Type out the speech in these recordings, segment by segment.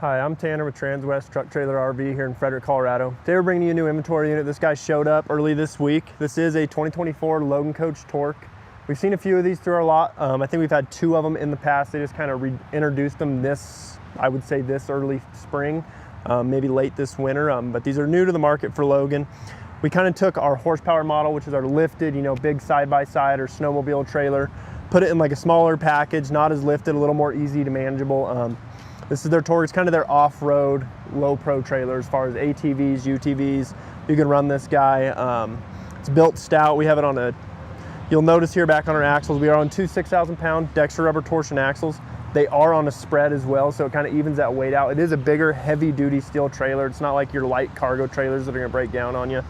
Hi, I'm Tanner with Transwest Truck Trailer RV here in Frederick, Colorado. Today we're bringing you a new inventory unit. This guy showed up early this week. This is a 2024 Logan Coach Torque. We've seen a few of these through our lot. I think we've had two of them in the past. They just kind of reintroduced them I would say this early spring, maybe late this winter, but these are new to the market for Logan. We kind of took our horsepower model, which is our lifted, big side-by-side or snowmobile trailer, put it in like a smaller package, not as lifted, a little more easy to manageable. This is their torque. It's kind of their off-road, low-pro trailer as far as ATVs, UTVs. You can run this guy. It's built stout. We have it on you'll notice here back on our axles, we are on two 6,000-pound Dexter rubber torsion axles. They are on a spread as well, so it kind of evens that weight out. It is a bigger, heavy-duty steel trailer. It's not like your light cargo trailers that are gonna break down on you.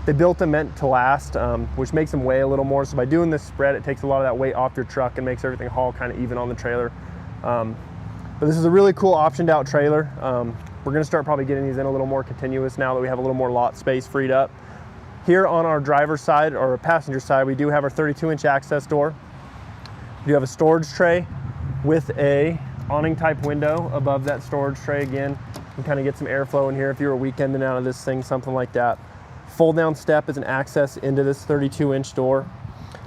They built them meant to last, which makes them weigh a little more. So by doing this spread, it takes a lot of that weight off your truck and makes everything haul kind of even on the trailer. But this is a really cool optioned out trailer. We're gonna start probably getting these in a little more continuous now that we have a little more lot space freed up. Here on our driver's side or passenger side, we do have our 32-inch access door. We do have a storage tray with a awning type window above that storage tray. Again, you can kind of get some airflow in here if you were weekending out of this thing, something like that. Fold down step is an access into this 32-inch door.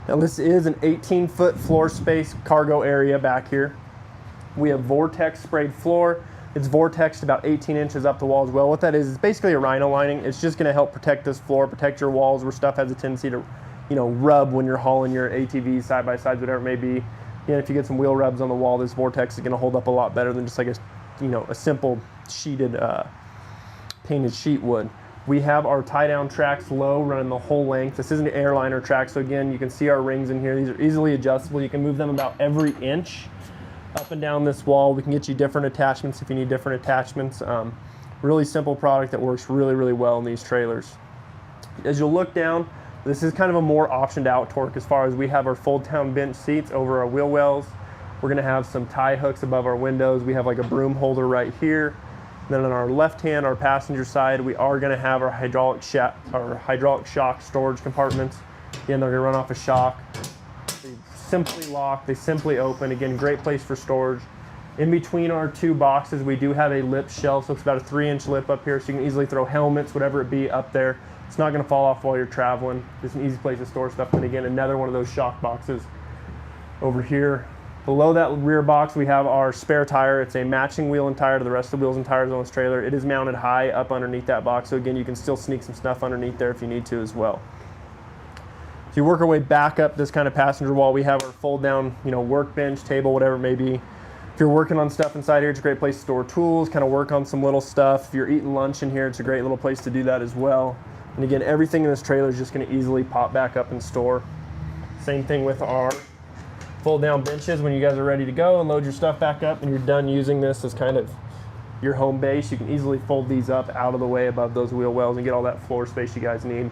Now this is an 18-foot floor space cargo area back here. We have Vortex sprayed floor. It's Vortexed about 18 inches up the wall as well. What that is basically a rhino lining. It's just gonna help protect this floor, protect your walls where stuff has a tendency to, rub when you're hauling your ATVs, side-by-sides, whatever it may be. If you get some wheel rubs on the wall, this Vortex is gonna hold up a lot better than just like a simple sheeted, painted sheet would. We have our tie-down tracks low, running the whole length. This isn't an airliner track, so again, you can see our rings in here. These are easily adjustable. You can move them about every inch up and down this wall. We can get you different attachments if you need different attachments. Really simple product that works really, really well in these trailers. As you'll look down, this is kind of a more optioned out torque as far as we have our fold-down bench seats over our wheel wells. We're gonna have some tie hooks above our windows. We have like a broom holder right here. Then on our left hand, our passenger side, we are gonna have our hydraulic shock storage compartments. Again, they're gonna run off a shock. They simply lock, they simply open. Again, great place for storage. In between our two boxes, we do have a lip shelf, so it's about a 3-inch lip up here, so you can easily throw helmets, whatever it be, up there. It's not gonna fall off while you're traveling. It's an easy place to store stuff. And again, another one of those shock boxes over here. Below that rear box, we have our spare tire. It's a matching wheel and tire to the rest of the wheels and tires on this trailer. It is mounted high up underneath that box, so again, you can still sneak some stuff underneath there if you need to as well. So you work our way back up this kind of passenger wall. We have our fold down, workbench, table, whatever it may be. If you're working on stuff inside here, it's a great place to store tools, kind of work on some little stuff. If you're eating lunch in here, it's a great little place to do that as well. And again, everything in this trailer is just gonna easily pop back up and store. Same thing with our fold down benches. When you guys are ready to go and load your stuff back up and you're done using this as kind of your home base, you can easily fold these up out of the way above those wheel wells and get all that floor space you guys need.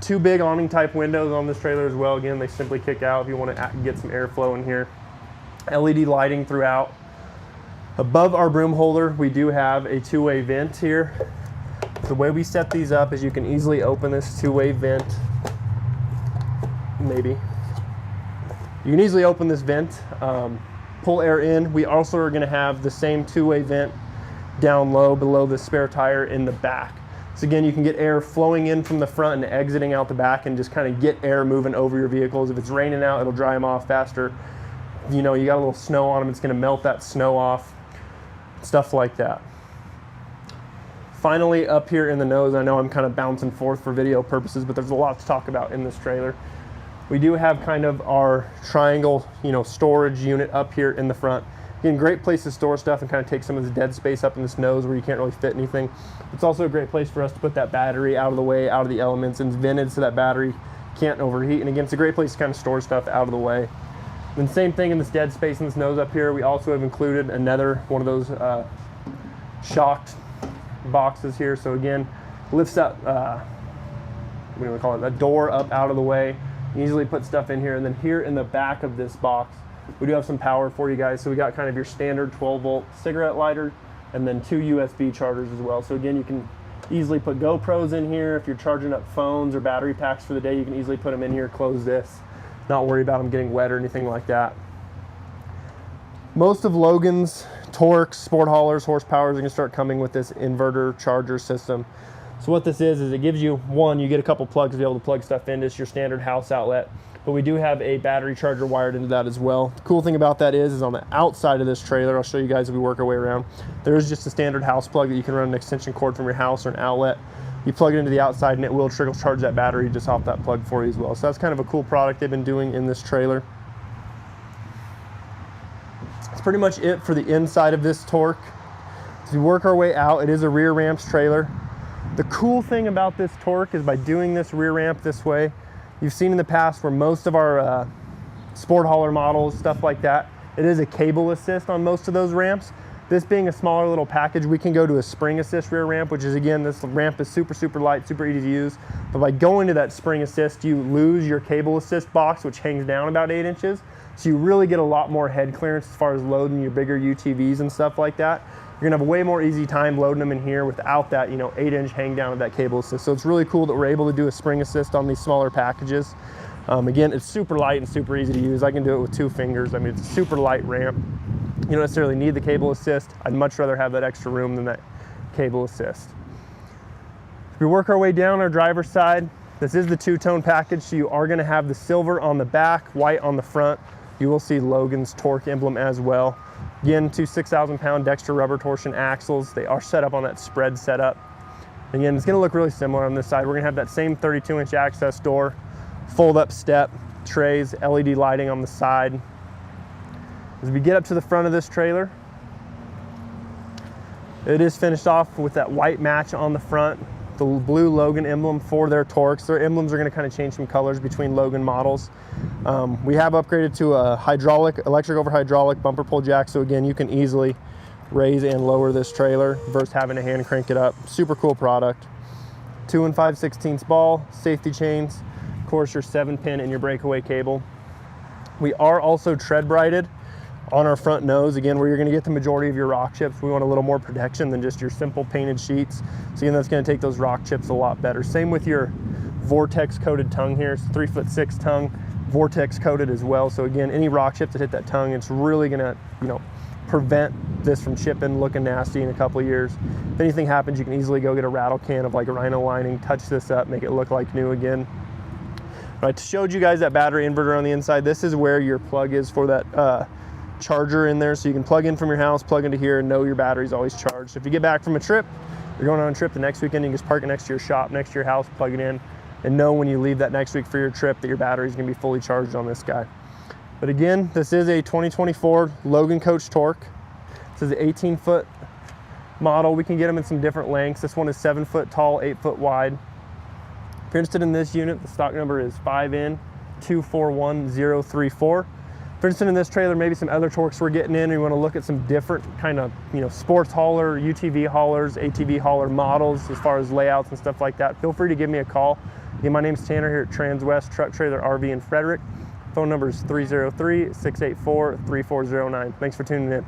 Two big awning type windows on this trailer as well. Again, they simply kick out if you want to get some airflow in here. LED lighting throughout. Above our broom holder, we do have a two-way vent here. The way we set these up is you can easily open this two-way vent. Maybe. You can easily open this vent, pull air in. We also are gonna have the same two-way vent down low below the spare tire in the back. So again, you can get air flowing in from the front and exiting out the back and just kind of get air moving over your vehicles. If it's raining out, it'll dry them off faster. You got a little snow on them, it's gonna melt that snow off, stuff like that. Finally, up here in the nose, I know I'm kind of bouncing forth for video purposes, but there's a lot to talk about in this trailer. We do have kind of our triangle, storage unit up here in the front. Again, great place to store stuff and kind of take some of this dead space up in this nose where you can't really fit anything. It's also a great place for us to put that battery out of the way, out of the elements, and vented so that battery can't overheat. And again, it's a great place to kind of store stuff out of the way. Then same thing in this dead space in this nose up here. We also have included another one of those shocked boxes here. So again, lifts up, what do we call it, a door up out of the way. You easily put stuff in here. And then here in the back of this box, we do have some power for you guys. So we got kind of your standard 12-volt cigarette lighter and then 2 USB chargers as well. So again, you can easily put GoPros in here. If you're charging up phones or battery packs for the day, you can easily put them in here, close this, not worry about them getting wet or anything like that. Most of Logan's torques, sport haulers, horsepowers are going to start coming with this inverter charger system. So what this is it gives you, one, you get a couple plugs to be able to plug stuff into. It's your standard house outlet, but we do have a battery charger wired into that as well. The cool thing about that is on the outside of this trailer, I'll show you guys as we work our way around, there is just a standard house plug that you can run an extension cord from your house or an outlet. You plug it into the outside and it will trickle charge that battery just off that plug for you as well. So that's kind of a cool product they've been doing in this trailer. That's pretty much it for the inside of this torque. As we work our way out, it is a rear ramps trailer. The cool thing about this torque is by doing this rear ramp this way, you've seen in the past where most of our sport hauler models, stuff like that, it is a cable assist on most of those ramps. This being a smaller little package, we can go to a spring assist rear ramp, which is, again, this ramp is super light, super easy to use. But by going to that spring assist, you lose your cable assist box, which hangs down about 8 inches. So you really get a lot more head clearance as far as loading your bigger UTVs and stuff like that. You're gonna have a way more easy time loading them in here without that, 8-inch hang down of that cable assist. So it's really cool that we're able to do a spring assist on these smaller packages. Again, it's super light and super easy to use. I can do it with 2 fingers. I mean, it's a super light ramp. You don't necessarily need the cable assist. I'd much rather have that extra room than that cable assist. If we work our way down our driver's side, this is the 2-tone package, so you are gonna have the silver on the back, white on the front. You will see Logan's torque emblem as well. Again, 2 6,000-pound Dexter rubber torsion axles. They are set up on that spread setup. Again, it's gonna look really similar on this side. We're gonna have that same 32-inch access door, fold-up step, trays, LED lighting on the side. As we get up to the front of this trailer, it is finished off with that white match on the front, the blue Logan emblem for their torques. Their emblems are going to kind of change some colors between Logan models. We have upgraded to a electric over hydraulic bumper pull jack, so again, you can easily raise and lower this trailer versus having to hand crank it up. Super cool product. 2 5/16 ball, safety chains, of course your 7-pin and your breakaway cable. We are also tread brighted on our front nose, again, where you're going to get the majority of your rock chips. We want a little more protection than just your simple painted sheets. So again, that's going to take those rock chips a lot better. Same with your Vortex coated tongue here. It's 3'6" tongue, Vortex coated as well. So again, any rock chips that hit that tongue, it's really going to, prevent this from chipping, looking nasty in a couple of years. If anything happens, you can easily go get a rattle can of like a Rhino lining, touch this up, make it look like new again. I showed you guys that battery inverter on the inside. This is where your plug is for that charger in there, so you can plug in from your house, plug into here, and know your battery's always charged. So if you get back from a trip, you're going on a trip the next weekend, you can just park it next to your shop, next to your house, plug it in, and know when you leave that next week for your trip that your battery's gonna be fully charged on this guy. But again, this is a 2024 Logan Coach Torque. This is an 18-foot model. We can get them in some different lengths. This one is 7 foot tall, 8 foot wide. If you're interested in this unit, the stock number is 5N241034. If you're interested in this trailer, maybe some other torques we're getting in, or you want to look at some different kind of, sports hauler, UTV haulers, ATV hauler models as far as layouts and stuff like that, feel free to give me a call. Again, my name's Tanner here at Transwest Truck Trailer RV in Frederick. Phone number is 303-684-3409. Thanks for tuning in.